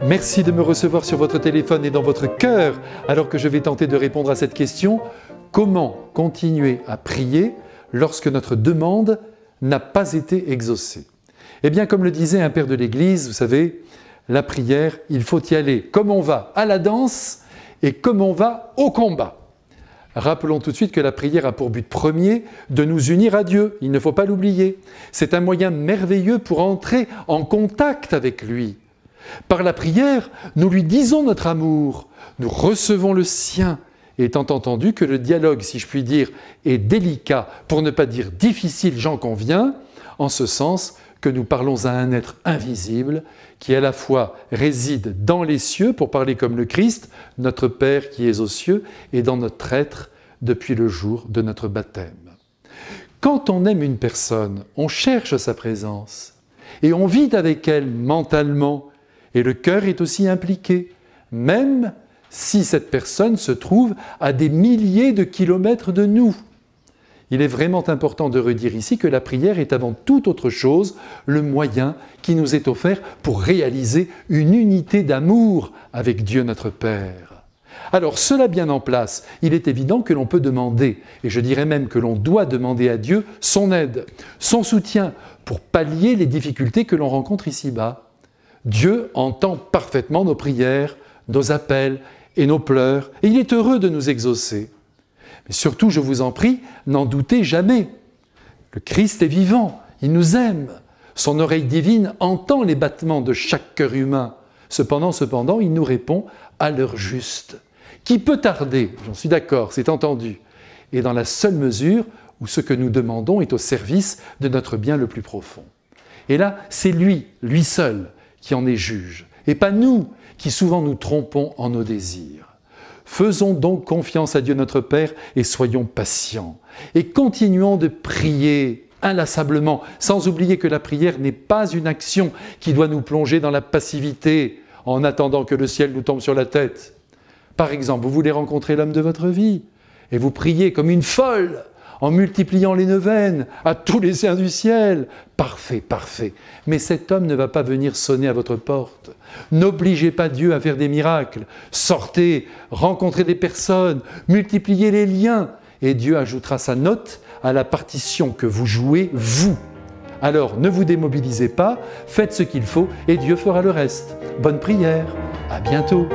Merci de me recevoir sur votre téléphone et dans votre cœur alors que je vais tenter de répondre à cette question. Comment continuer à prier lorsque notre demande n'a pas été exaucée? Eh bien, comme le disait un père de l'Église, vous savez, la prière, il faut y aller comme on va à la danse et comme on va au combat. Rappelons tout de suite que la prière a pour but premier de nous unir à Dieu, il ne faut pas l'oublier. C'est un moyen merveilleux pour entrer en contact avec lui. Par la prière, nous lui disons notre amour, nous recevons le sien, étant entendu que le dialogue, si je puis dire, est délicat, pour ne pas dire difficile, j'en conviens, en ce sens que nous parlons à un être invisible qui à la fois réside dans les cieux, pour parler comme le Christ, notre Père qui est aux cieux, et dans notre être depuis le jour de notre baptême. Quand on aime une personne, on cherche sa présence et on vit avec elle mentalement, et le cœur est aussi impliqué, même si cette personne se trouve à des milliers de kilomètres de nous. Il est vraiment important de redire ici que la prière est avant toute autre chose le moyen qui nous est offert pour réaliser une unité d'amour avec Dieu notre Père. Alors, cela bien en place, il est évident que l'on peut demander, et je dirais même que l'on doit demander à Dieu son aide, son soutien pour pallier les difficultés que l'on rencontre ici-bas. Dieu entend parfaitement nos prières, nos appels et nos pleurs, et il est heureux de nous exaucer. Mais surtout, je vous en prie, n'en doutez jamais. Le Christ est vivant, il nous aime. Son oreille divine entend les battements de chaque cœur humain. Cependant, il nous répond à l'heure juste, qui peut tarder, j'en suis d'accord, c'est entendu, et dans la seule mesure où ce que nous demandons est au service de notre bien le plus profond. Et là, c'est lui seul, qui en est juge, et pas nous, qui souvent nous trompons en nos désirs. Faisons donc confiance à Dieu notre Père et soyons patients. Et continuons de prier inlassablement, sans oublier que la prière n'est pas une action qui doit nous plonger dans la passivité en attendant que le ciel nous tombe sur la tête. Par exemple, vous voulez rencontrer l'homme de votre vie et vous priez comme une folle en multipliant les neuvaines à tous les saints du ciel. Parfait, parfait. Mais cet homme ne va pas venir sonner à votre porte. N'obligez pas Dieu à faire des miracles. Sortez, rencontrez des personnes, multipliez les liens, et Dieu ajoutera sa note à la partition que vous jouez, vous. Alors, ne vous démobilisez pas, faites ce qu'il faut, et Dieu fera le reste. Bonne prière, à bientôt.